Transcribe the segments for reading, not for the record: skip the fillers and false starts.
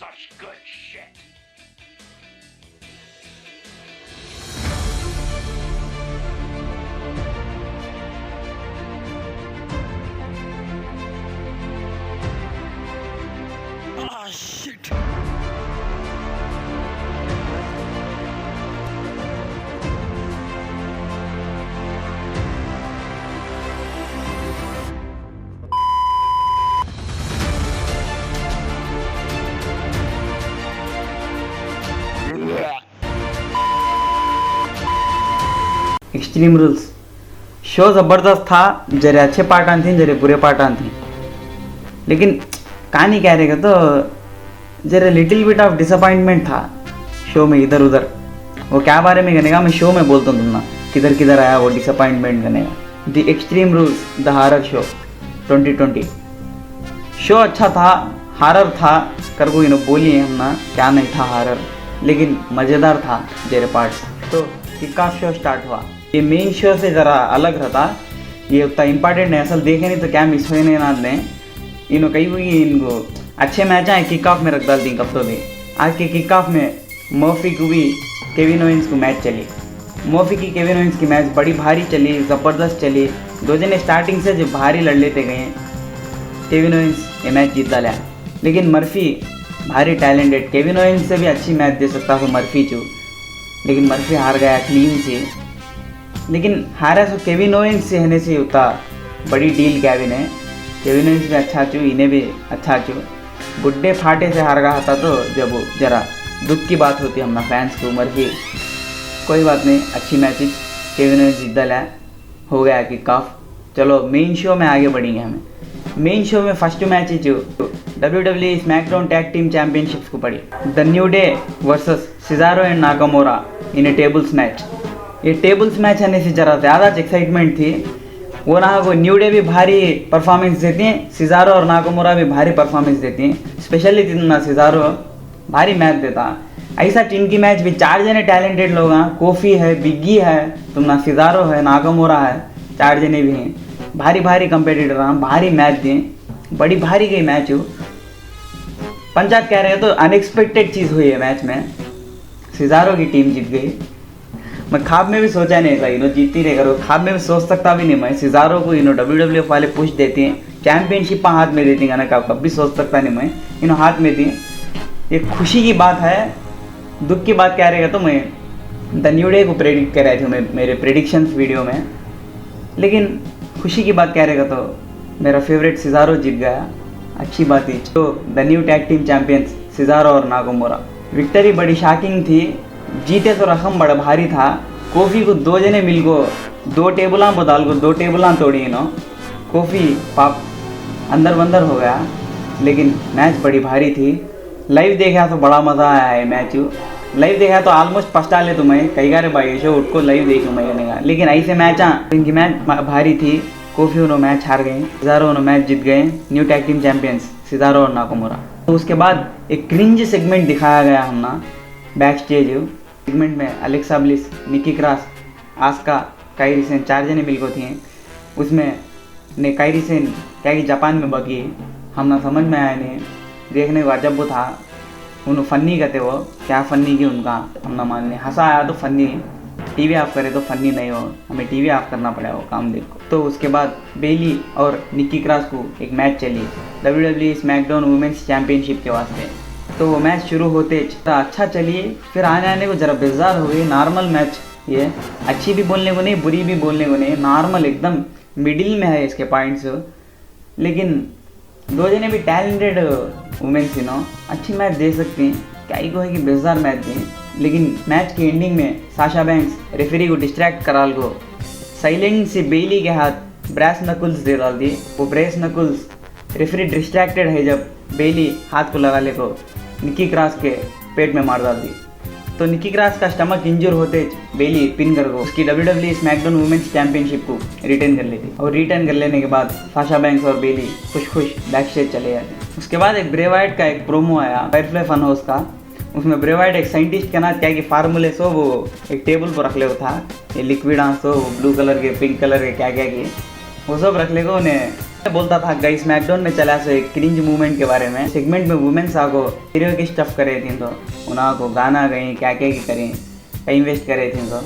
Such good shit. Ah, shit. Extreme rules show ज़बरदस्त था। जरे अच्छे पार्ट आन थे, जरे बुरे पार्ट आन थे, लेकिन कहानी क्या रहेगा तो जरे लिटिल बिट ऑफ डिसअपॉइंटमेंट था शो में इधर उधर। वो क्या बारे में कहने का मैं शो में बोलता हूँ, तुमना किधर किधर आया वो डिसअपॉइंटमेंट करने का। The extreme rules the horror show 2020 show अच्छा था, हॉरर था कर कोई न बोलिए हम ना क्या नहीं था हॉरर, लेकिन मज़ेदार था जरे पार्ट। तो किक ऑफ शो स्टार्ट हुआ। ये मेन शो से ज़रा अलग रहता, ये उतना इम्पॉर्टेंट है, असल देखे नहीं तो क्या मिस हुए नहीं ना ने इन्हों कही हुई इनको अच्छे मैच आए किक ऑफ में रख डाल दी कब तो भी। आज के किक ऑफ में मर्फी को भी केविन ओवेंस को मैच चली। मर्फी की केविन ओवेंस की मैच बड़ी भारी चली, ज़बरदस्त चली। दो जने स्टार्टिंग से जो भारी लड़ लेते गए, केविन ओवेंस ये मैच जीत डाला। लेकिन मर्फी भारी टैलेंटेड, केविन ओवेंस से भी अच्छी मैच दे सकता था मर्फी चू, लेकिन मर्फी हार गया क्लीन से। लेकिन हारा सो केविन ओवेंस से होने से उतना बड़ी डील केविन है। केविन ओवेंस भी अच्छा चू, इन्हें भी अच्छा चू। बुड्ढे फाटे से हार गया था तो जब जरा दुख की बात होती हमना फैंस को। मर्फी कोई बात नहीं, अच्छी मैचेस केविन ओवेंस जीत डाला, हो गया किक ऑफ। चलो मेन शो में आगे बढ़ेंगे। हमें मेन शो में फर्स्ट मैच जो WWE SmackDown tag team championships को पड़ी। The new day versus Cesaro and Nakamura in A tables match. ये टेबल्स मैच आने से ज़रा ज़्यादा एक्साइटमेंट थी। वो ना को न्यू डे भी भारी परफॉर्मेंस देती हैं, सिजारो और नाकामोरा भी भारी परफॉर्मेंस देती हैं। स्पेशली ना सिजारो भारी मैच देता। ऐसा टीम की मैच भी चार जने टैलेंटेड लोग हैं, कोफी है, बिग्गी है, तुम ना सिजारो है, नाकामोरा है, चार जने भी हैं। भारी भारी कंपेटिटर हैं, भारी मैच दिए, बड़ी भारी गई मैच हो। पंचायत कह रहे हैं तो अनएक्सपेक्टेड चीज़ हुई है मैच में, सिजारो की टीम जीत गई। मैं ख्वाब में भी सोचा नहीं था इन्हों जीतती रहे करो, ख्वाब में भी सोच सकता भी नहीं मैं सिजारो को इन्हों WWF वाले पुश देती हैं, चैंपियनशिप हाथ में देती हैं ना, कभी सोच सकता नहीं मैं इन्हों हाथ में दी। ये खुशी की बात है। दुख की बात क्या रहेगा तो मैं द न्यू डे को प्रेडिक्ट कर रहे थे मैं मेरे प्रेडिक्शंस वीडियो में, लेकिन खुशी की बात क्या रहेगा तो मेरा फेवरेट सिजारो जीत गया, अच्छी बात है। तो the new tag team champions Cesaro और नाकामोरा। विक्टरी बड़ी शॉकिंग थी, जीते तो रकम बड़ा भारी था। कोफी को दो जने मिल को दो टेबलां बदाल को दो टेबलां तोड़ी नो, कोफी पाप अंदर बंदर हो गया। लेकिन मैच बड़ी भारी थी। लाइव देखा तो बड़ा मज़ा आया है मैच। लाइव देखा तो ऑलमोस्ट पछता ले तुम्हें कई गारे भाई शो उठ को लाइव देखूँ मैं नहीं, लेकिन ऐसे मैच इनकी मैच भारी थी। कोफी उन्होंने मैच हार गए, सिजारो उन्होंने मैच जीत गए, new tag team champions Cesaro और नाकामोरा। तो उसके बाद एक क्रिंज सेगमेंट दिखाया गया हमना बैक स्टेज। सेगमेंट में अलेक्सा ब्लिस, निकी क्रॉस, आस्का, कायरी सेन चार जने मिल को थे। उसमें ने कायरी सेन क्या कि जापान में बगी हमना समझ में आया नहीं, देखने को अजब था। उन्होंने फन्नी कहते वो क्या फन्नी की उनका हमना मान लिया, हंसा आया तो फन्नी, टीवी ऑफ करे तो फन्नी नहीं हो, हमें टीवी ऑफ करना पड़ा वो काम देखो। तो उसके बाद बेली और निकी क्रॉस को एक मैच चली WWE स्मैकडाउन वुमेन्स चैंपियनशिप के वास्ते। तो वो मैच शुरू होते अच्छा चलिए, फिर आने को ज़रा बेजार हो गई। नॉर्मल मैच ये, अच्छी भी बोलने को नहीं, बुरी भी बोलने को नहीं, नॉर्मल एकदम मिडिल में है इसके पॉइंट्स। लेकिन दो जने भी टैलेंटेड वुमेन्स नो अच्छी मैच दे सकती हैं, क्या ही को है कि बेजार मैच दें। लेकिन मैच की एंडिंग में साशा बैंक्स रेफरी को डिस्ट्रैक्ट कराल को साइलेंट से बेली के हाथ ब्रेस नकुल्स दे डाल दिए। वो ब्रेस नकुल्स रेफरी डिस्ट्रैक्टेड है जब बेली हाथ को लगा ले को निकी क्रॉस के पेट में मार डाल दी। तो निकी क्रॉस का स्टमक इंजर होते बेली पिन कर को उसकी WWE स्मैकडाउन वुमेन्स चैंपियनशिप को रिटेन कर लेती। और रिटेन कर लेने के बाद साशा बैंक्स और बेली खुश खुश बैक स्टेज चले जाते। उसके बाद एक ब्रे वाइट का एक प्रोमो आया फायरफ्लाई फन हाउस का। उसमें ब्रे वाइट एक साइंटिस्ट के ना क्या कि फार्मूले सो वो एक टेबल पर रख ले था, ये लिक्विड आंसो ब्लू कलर के पिंक कलर के क्या क्या के वो सब रख ले को उन्हें मैं बोलता था गई स्मैकडाउन में चला सो एक क्रिंज मूवमेंट के बारे में सेगमेंट में वुमेन्स आगो हीरो की स्टफ करे थी तो उन्हें को गाना गई क्या क्या की करें कहीं वेस्ट करे थी तो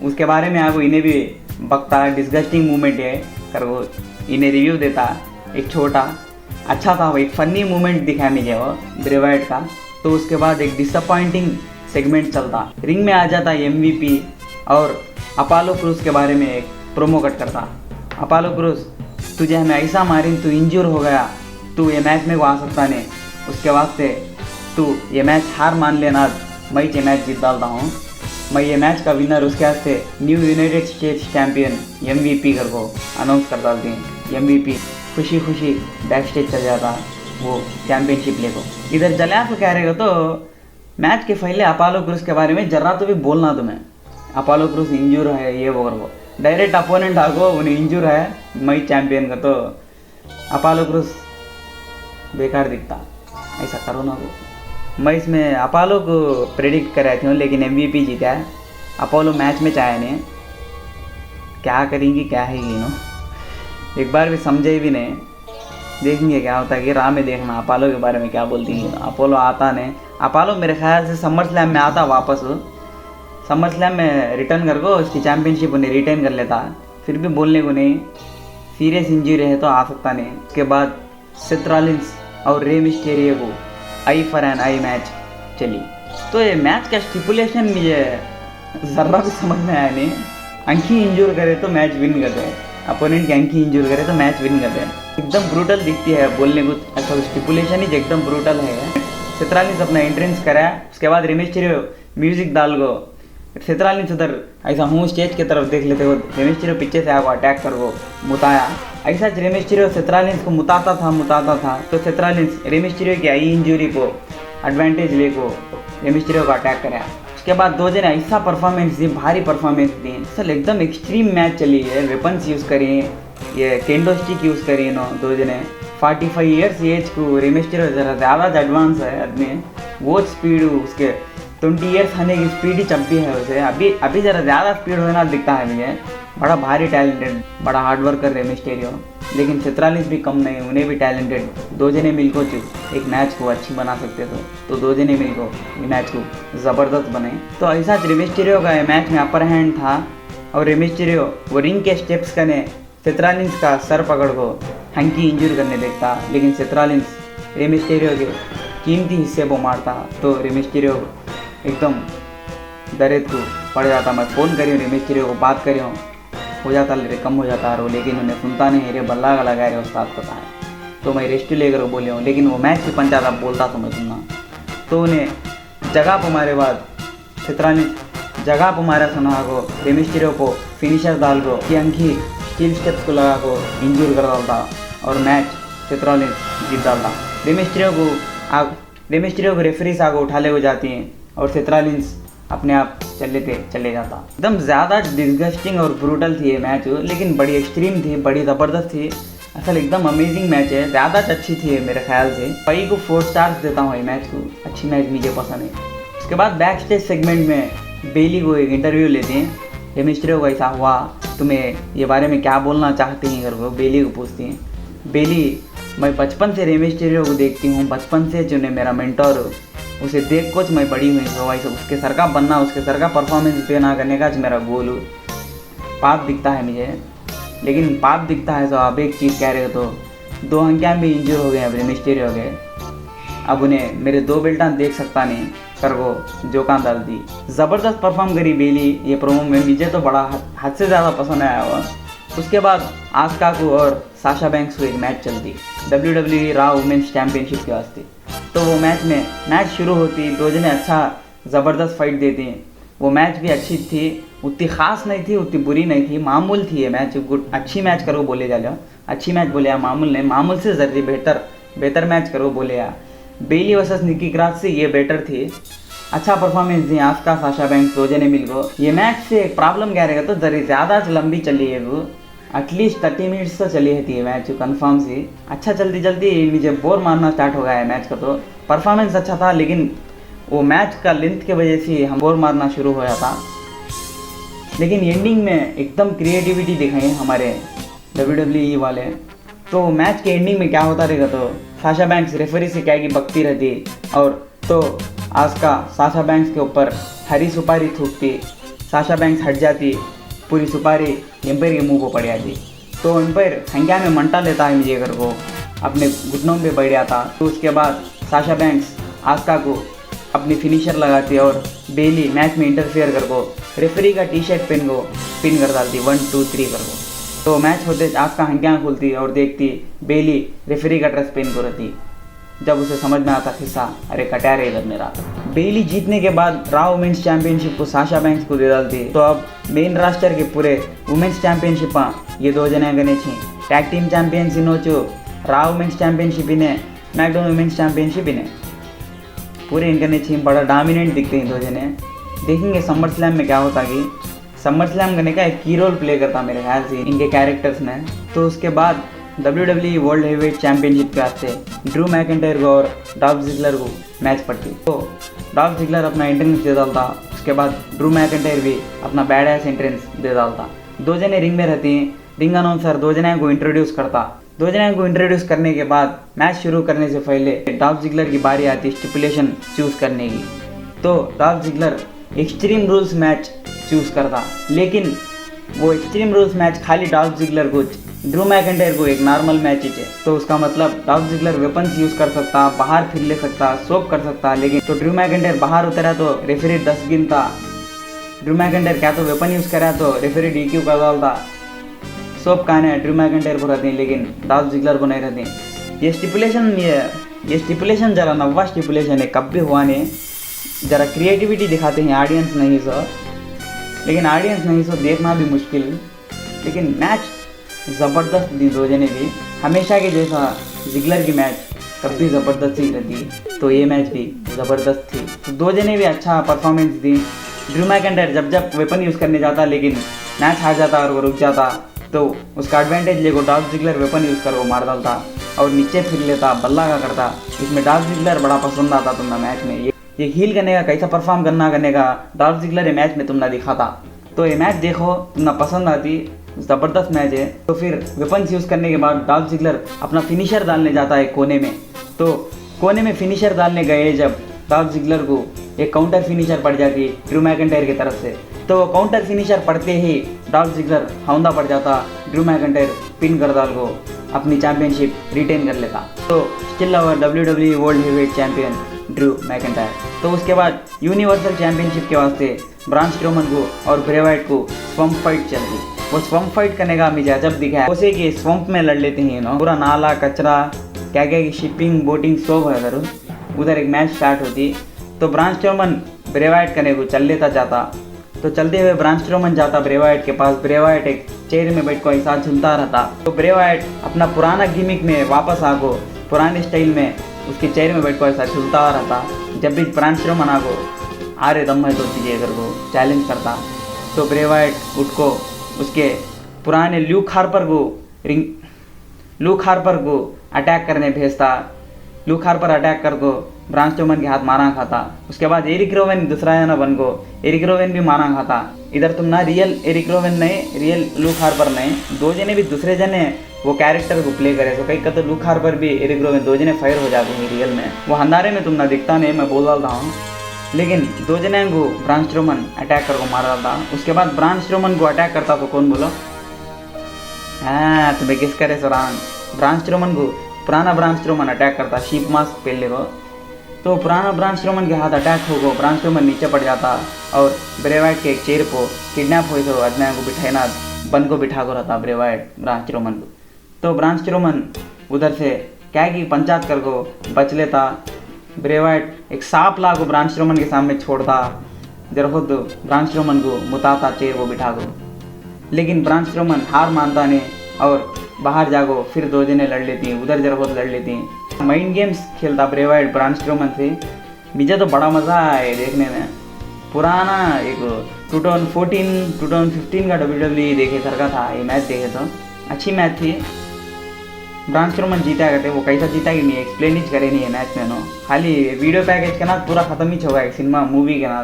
उसके बारे में आगो इन्हें भी बकता डिस्गस्टिंग मूवमेंट है कर वो इन्हें रिव्यू देता एक छोटा अच्छा था वो एक फ़नी मूवमेंट दिखाया मुझे वो ब्रे वाइट का। तो उसके बाद एक डिसअपॉइंटिंग सेगमेंट चलता रिंग में आ जाता MVP और अपोलो क्रूज के बारे में एक प्रोमो कट करता। अपोलो क्रूज तुझे हमें ऐसा मारी तू इंजूर हो गया तू ये मैच में को आ सकता नहीं उसके वास्ते तू ये मैच हार मान लेना मैं ये मैच जीत डालता हूँ मैं ये मैच का विनर उसके वास्ते new United states champion MVP कर को अनाउंस कर डालती हैं। MVP खुशी खुशी बैक स्टेज चल जाता वो चैम्पियनशिप ले को। इधर जला तो कह रहेगा तो मैच के पहले अपोलो क्रूज के बारे में जरा तो भी बोलना तुम्हें अपोलो क्रूज इंजूर है ये वो कर वो डायरेक्ट अपोनेंट आगो उन्हें इंजूर है मैं चैम्पियन का तो अपोलो क्रूज बेकार दिखता ऐसा करो ना वो। मैं इसमें अपोलो को प्रेडिक्ट कर रही थी लेकिन MVP जीता है अपोलो मैच में चाहे नहीं क्या करेंगी क्या है नो एक बार भी समझे भी नहीं देखेंगे क्या होता है कि राह में देखना अपोलो के बारे में क्या बोलती है। अपोलो आता नहीं अपोलो मेरे ख्याल से समर स्लैम में आता वापस समर स्लैम में रिटर्न कर को उसकी चैम्पियनशिप उन्हें रिटेन कर लेता फिर भी बोलने को नहीं सीरियस इंजरी है तो आ सकता नहीं। उसके बाद सेथ रॉलिंस और रे मिस्टीरियो को I for an I match चली तो ये मैच का स्टिपुलेशन मुझे ज़रा भी समझ में आया नहीं। अंकी इंजूर करे तो मैच विन करते हैं अपोनेंट की अंकी इंजूर करे तो मैच विन करते हैं एकदम ब्रूटल दिखती है बोलने को ऐसा स्टिपुलेशन ही एकदम ब्रूटल है। सेथ रॉलिंस अपना एंट्रेंस करा उसके बाद रे मिस्टीरियो म्यूजिक डाल गो सेथ रॉलिंस उधर ऐसा हूँ स्टेज की तरफ देख लेते हो रे मिस्टीरियो पीछे से आगो अटैक कर वो मुताया ऐसा रे मिस्टीरियो सेथ रॉलिंस को मुताता था तो सेथ रॉलिंस रे मिस्टीरियो की आई इंजरी को एडवांटेज ले को रे मिस्टीरियो को अटैक कराया। उसके बाद दो जने ऐसा परफॉर्मेंस दी भारी परफॉर्मेंस दी असल एकदम एक्सट्रीम मैच चली है वेपन्स यूज़ करी ये केंडो स्टिक यूज़ करी नो दो जने 45 ईयर्स एज को रे मिस्टीरियो ज़रा ज़्यादा एडवांस है आदमी वो स्पीड उसके 20 ईयर्स आने की स्पीड ही चब्बी है उसे अभी ज़रा ज़्यादा स्पीड होना दिखता है मुझे बड़ा भारी टैलेंटेड बड़ा हार्ड वर्कर रे मिस्टीरियो लेकिन सेथ रॉलिंस भी कम नहीं उन्हें भी टैलेंटेड दो जने मिलकर एक मैच को अच्छी बना सकते थे तो दो जने मिलकर मैच को ज़बरदस्त बने। तो ऐसा रे मिस्टीरियो का मैच में अपर हैंड था और रे मिस्टीरियो वो रिंग के स्टेप्स करने सेथ रॉलिंस का सर पकड़ को हंकी इंजूर करने देखता लेकिन सेथ रॉलिंस रे मिस्टीरियो के कीमती हिस्से को मारता तो रे मिस्टीरियो एकदम दर्द को पड़ जाता। मैं फ़ोन करी रे मिस्टीरियो को बात करी हूँ हो जाता रे कम हो जाता रो लेकिन उन्हें सुनता नहीं रे बल्ला का लगा रहे उस्ताद पता है तो मैं रेस्ट लेकर बोले हूँ लेकिन वो मैच भी पंचा था बोलता तो मैं सुनना तो उन्हें जगह पर मारे बाद सेथ रॉलिंस जगह पर मारा सुना को रे मिस्टीरियो को फिनिशर डाल को कि अंकी स्टील स्टेप्स को लगा को इंजूर कर डालता और मैच सेथ रॉलिंस जीत डालता। रे मिस्टीरियो को रेफरीज आगे उठा ले हो जाती हैं और सेथ रॉलिंस अपने आप चले जाता। एकदम ज़्यादा डिस्गस्टिंग और ब्रूटल थी ये मैच लेकिन बड़ी एक्सट्रीम थी बड़ी ज़बरदस्त थी असल एकदम अमेजिंग मैच है ज़्यादा अच्छी थी मेरे ख्याल से 5 को 4 स्टार्स देता हूँ ये मैच को अच्छी मैच मुझे पसंद है। उसके बाद बैक स्टेज सेगमेंट में बेली को एक इंटरव्यू लेते हैं रे मिस्टीरियो को ऐसा हुआ तुम्हें ये बारे में क्या बोलना चाहती हैं करके बेली को पूछती हैं। बेली मैं बचपन से रे मिस्टीरियो को देखती हूँ बचपन से जो मेरा मेंटोर उसे देख कुछ मैं बड़ी हुई तो वैसे उसके सर का बनना उसके सर का परफॉर्मेंस देना करने का मेरा गोल पाप दिखता है मुझे लेकिन पाप दिखता है तो अब एक चीज़ कह रहे हो तो 2 अंकियाँ भी इंजूर हो गए अब रे मिस्टीरियो हो गए अब उन्हें मेरे 2 बेल्टां देख सकता नहीं कर वो जोकान डाल दी ज़बरदस्त परफॉर्म करी बेली ये प्रोमो में मुझे तो बड़ा हद से ज़्यादा पसंद आया हुआ। उसके बाद आस्का को और साशा बैंक्स को एक मैच चलती WWE रॉ वुमेन्स चैम्पियनशिप के वास्ते तो वो मैच शुरू होती दो जने अच्छा ज़बरदस्त फाइट देती हैं वो मैच भी अच्छी थी उतनी ख़ास नहीं थी उतनी बुरी नहीं थी मामूल थी ये मैच अच्छी मैच करो बोले जा लो अच्छी मैच बोले यार मामूल नहीं मामूल से ज़रूरी बेहतर मैच करो बोले यार बेली वर्सेस निकी क्रॉस से ये बेटर थी अच्छा परफॉर्मेंस दी आस्का साशा बैंक्स दो जने मिल गो। ये मैच से एक प्रॉब्लम क्या रहेगा तो जरी ज़्यादा लंबी चली है वो एटलीस्ट 30 मिनट्स तो चली है ये मैच कन्फर्म सी अच्छा जल्दी मुझे बोर मारना स्टार्ट हो गया है मैच का तो परफॉर्मेंस अच्छा था लेकिन वो मैच का लेंथ के वजह से हम बोर मारना शुरू हो जाता लेकिन एंडिंग में एकदम क्रिएटिविटी दिखाई हमारे WWE वाले तो मैच के एंडिंग में क्या होता रहेगा, तो साशा बैंक्स रेफरी से क्या की बकती रहती और तो आस्का साशा बैंक्स के ऊपर हरी सुपारी थूकती, साशा बैंक्स हट जाती, पूरी सुपारी एम्पायर के मुंह को पड़ जाती। तो एम्पायर संख्या में मंटा लेता है विजयकर को, अपने घुटनों पे बैठ जाता। तो उसके बाद साशा बैंक्स आस्का को अपनी फिनिशर लगाती और बेली मैच में इंटरफेयर कर को रेफरी का टी शर्ट पेन को पिन कर डालती 1 2 3 कर को। तो मैच होते आस्का हंक्या खुलती और देखती बेली रेफरी का ड्रेस पेन को रहती। जब उसे समझ में आता खिस्सा, अरे कटार है इधर मेरा। बेली जीतने के बाद रॉ वुमेन्स चैंपियनशिप को साशा बैंक्स को दे डालती। तो अब मेन रास्टर के पूरे वुमेन्स चैंपियनशिप ये दो जने गने छी टैग टीम चैंपियंस इनोचु रॉ वुमेन्स चैंपियनशिप इन्हें मैकडॉन वुमेन्स चैंपियनशिप इन्हें पूरे इनके छी बड़ा डोमिनेंट दिखते हैं दो जने। देखेंगे समर स्लैम में क्या होता कि समर स्लैम करने का एक की रोल प्ले करता मेरे ख्याल से इनके कैरेक्टर्स में। तो उसके बाद WWE वर्ल्ड हेवीवेट चैंपियनशिप के वास्ते ड्रू मैकिंटायर को और डॉल्फ जिगलर को मैच पड़ती। तो डॉल्फ जिगलर अपना एंट्रेंस दे डालता, उसके बाद ड्रू मैकिंटायर भी अपना बैड एस एंट्रेंस दे डालता। दो जने रिंग में रहती हैं, रिंग अनाउंसर दो जने को इंट्रोड्यूस करता। दो जने को इंट्रोड्यूस करने के बाद मैच शुरू करने से पहले डॉल्फ जिगलर की बारी आती स्टिपुलेशन चूज करने की। तो Dolph Ziggler extreme rules match choose करता, लेकिन वो एक्सट्रीम रूल्स मैच खाली डॉल्फ जिगलर को ड्रू मैकिंटायर को एक नॉर्मल मैच ही है। तो उसका मतलब डॉल्फ जिगलर वेपन्स यूज़ कर सकता, बाहर फिर ले सकता, सोप कर सकता। लेकिन तो ड्रू मैकिंटायर बाहर उतरा तो रेफरी 10 गिनता। ड्रू मैकिंटायर क्या तो वेपन यूज़ करा तो रेफरी DQ कर डालता। सोप कहने ड्रू मैकिंटायर को रहते हैं, लेकिन डॉल्फ जिगलर को नहीं रहते हैं। ये स्टिपुलेशन जरा नवा स्टिपुलेशन है, कब भी हुआ नहीं। ज़रा क्रिएटिविटी दिखाते हैं ऑडियंस नहीं सो, लेकिन ऑडियंस नहीं सो देखना भी मुश्किल। लेकिन मैच ज़बरदस्त दी दो जने भी, हमेशा के जैसा जिगलर की मैच कभी ज़बरदस्त ही रहती। तो ये मैच भी ज़बरदस्त थी। तो दो जने भी अच्छा परफॉर्मेंस दी। ड्रू मैकिंटायर जब जब वेपन यूज़ करने जाता लेकिन मैच हार जाता और वो रुक जाता, तो उसका एडवांटेज लेको डॉल्फ जिगलर वेपन यूज़ कर वो मार डालता और नीचे फिर लेता, बल्ला का करता। इसमें डॉल्फ जिगलर बड़ा पसंद आता तुमने मैच में। ये हील करने का कैसा परफॉर्म करने का डॉल्फ जिगलर ये मैच में तुमने दिखाता। तो ये मैच देखो तुमने पसंद आती, ज़बरदस्त मैच है। तो फिर वेपन्स यूज़ करने के बाद डॉल्फ जिगलर अपना फिनिशर डालने जाता है कोने में। तो कोने में फिनिशर डालने गए जब डॉल्फ जिगलर को एक काउंटर फिनिशर पड़ जाती ड्रू मैकिंटायर की तरफ से। तो वो काउंटर फिनिशर पड़ते ही डॉल्फ जिगलर हौंदा पड़ जाता, ड्रू मैकिंटायर पिन कर डाल को अपनी चैंपियनशिप रिटेन कर लेता। तो स्टिल अवर WWE world heavyweight champion Drew McIntyre. तो उसके बाद यूनिवर्सल चैंपियनशिप के वास्ते ब्रान स्ट्रोमन को और ब्रे वाइट को स्वम्प फाइट चलती। वो स्वम्प फाइट करने का मुझे अजब दिखा है, उसे कि स्वम्प में लड़ लेते हैं ना, पूरा नाला कचरा क्या क्या की शिपिंग बोटिंग सब है उधर एक मैच स्टार्ट होती। तो ब्रान स्ट्रोमन ब्रे वाइट करने को चल लेता जाता। तो चलते हुए ब्रान स्ट्रोमन जाता ब्रे वाइट के पास। ब्रे वाइट एक चेयर में बैठ को ऐसा झूलता रहता। तो ब्रे वाइट अपना पुराना गिमिक में वापस आगो, पुराने स्टाइल में उसके चेयर में बैठ को ऐसा झूलता रहता। जब भी ब्रान स्ट्रोमन आगो आ रहे दम है तो चीज़ें इधर को चैलेंज करता। तो ब्रे वाइट उठ को उसके पुराने ल्यूक हार्पर को अटैक करने भेजता। ल्यूक हार्पर अटैक कर को ब्रान स्ट्रोमन के हाथ मारा खाता। उसके बाद एरिक रोवेन दूसरा जना बन को एरिक रोवेन भी मारा खाता। इधर तुम ना रियल एरिक रोवेन नहीं, रियल ल्यूक हार्पर नहीं, दो जने भी दूसरे जने वो कैरेक्टर को प्ले करे। तो कई का तो ल्यूक हार्पर भी एरिक रोवेन दो जने फायर हो जाते हैं रियल में। वो अंधारे में तुम ना दिखता नहीं, मैं बोल डालता हूँ, लेकिन दो जने को ब्रान स्ट्रोमन अटैक कर को मारा था। उसके बाद ब्रान स्ट्रोमन को अटैक करता तो कौन बोलो? हाँ तुम्हें किस करे सरान। ब्रान स्ट्रोमन को पुराना ब्रान स्ट्रोमन अटैक करता शीप मास्क पहले को। तो पुराना ब्रान स्ट्रोमन के हाथ अटैक हो गो, ब्रान स्ट्रोमन नीचे पड़ जाता और ब्रे वाइट के एक चेयर को किडनैप हुई तो आदमी को बिठाना बन को बिठा को रहता ब्रे वाइट ब्रान स्ट्रोमन को। तो ब्रान स्ट्रोमन उधर से क्या की पंचायत कर को बच लेता। ब्रे वाइट एक सांप ला को ब्रान स्ट्रोमन के सामने छोड़ता, जरा खुद ब्रान स्ट्रोमन को मुताता चेयर को बिठा को। लेकिन ब्रान स्ट्रोमन हार मानता नहीं और बाहर जागो फिर दो जने लड़ लेती हैं, उधर जरा खुद लड़ लेती हैं। माइंड गेम्स खेलता ब्रे वाइट ब्रान स्ट्रोमन से। मुझे तो बड़ा मज़ा आया देखने में। पुराना एक 2014-2015 का WWE देखे सर का था ये मैच, देखे तो अच्छी मैच थी। ब्रान स्ट्रोमन जीता करते, वो कैसा जीता कि नहीं एक्सप्लेन ही करे नहीं है मैच में नो, खाली वीडियो पैकेज के ना पूरा ख़त्म ही होगा एक सिनेमा मूवी के ना।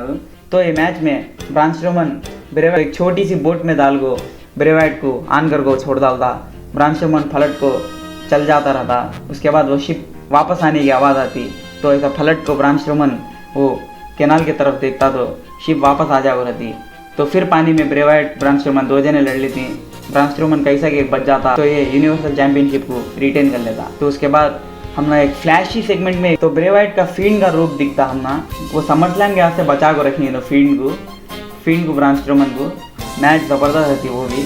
तो ये मैच में ब्रान स्ट्रोमन ब्रे वाइट एक छोटी सी बोट में डाल को ब्रे वाइट को आन कर को छोड़ डालता। ब्रान स्ट्रोमन फलट को चल जाता रहता, उसके बाद वो शिप वापस आने की आवाज़ आती, तो ऐसा फ्लड को ब्रांच स्ट्रोमन वो कैनाल की तरफ देखता तो शिप वापस आ जा रहती। तो फिर पानी में ब्रे वाइट ब्रांच स्ट्रोमन 2 जने लड़ लेती, ब्रांच स्ट्रोमन कैसा कि बच जाता तो ये यूनिवर्सल चैंपियनशिप को रिटेन कर लेता। तो उसके बाद हमने एक फ्लैशी सेगमेंट में तो ब्रे वाइट का फील्ड का रूप दिखता, हमने वो समरस्लैम के हाथ से बचा को रखी तो फील्ड को ब्रांच स्ट्रोमन को। मैच ज़बरदस्त रहती वो भी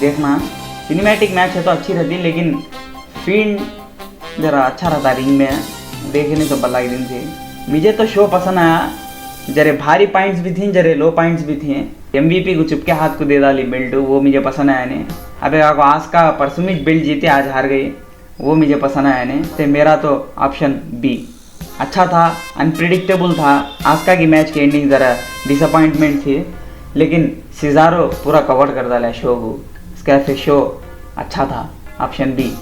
देखना, सिनेमैटिक मैच है तो अच्छी रहती, लेकिन फील्ड जरा अच्छा रहता रिंग में देखने तो बल्ला दिन से। मुझे तो शो पसंद आया, जरे भारी पॉइंट्स भी थी जरे लो पॉइंट्स भी थे। MVP को चुपके हाथ को दे डाली बेल्ट, वो मुझे पसंद आया ने। अबे आपको आज का परसुमिच बेल्ट जीते आज हार गई, वो मुझे पसंद आया ने। तो मेरा तो ऑप्शन बी अच्छा था, अनप्रिडिक्टेबल था। आस्का की मैच की एंडिंग ज़रा डिसअपॉइंटमेंट थी, लेकिन सिजारो पूरा कवर कर डाला शो को, इसका फिर शो अच्छा था। Option B.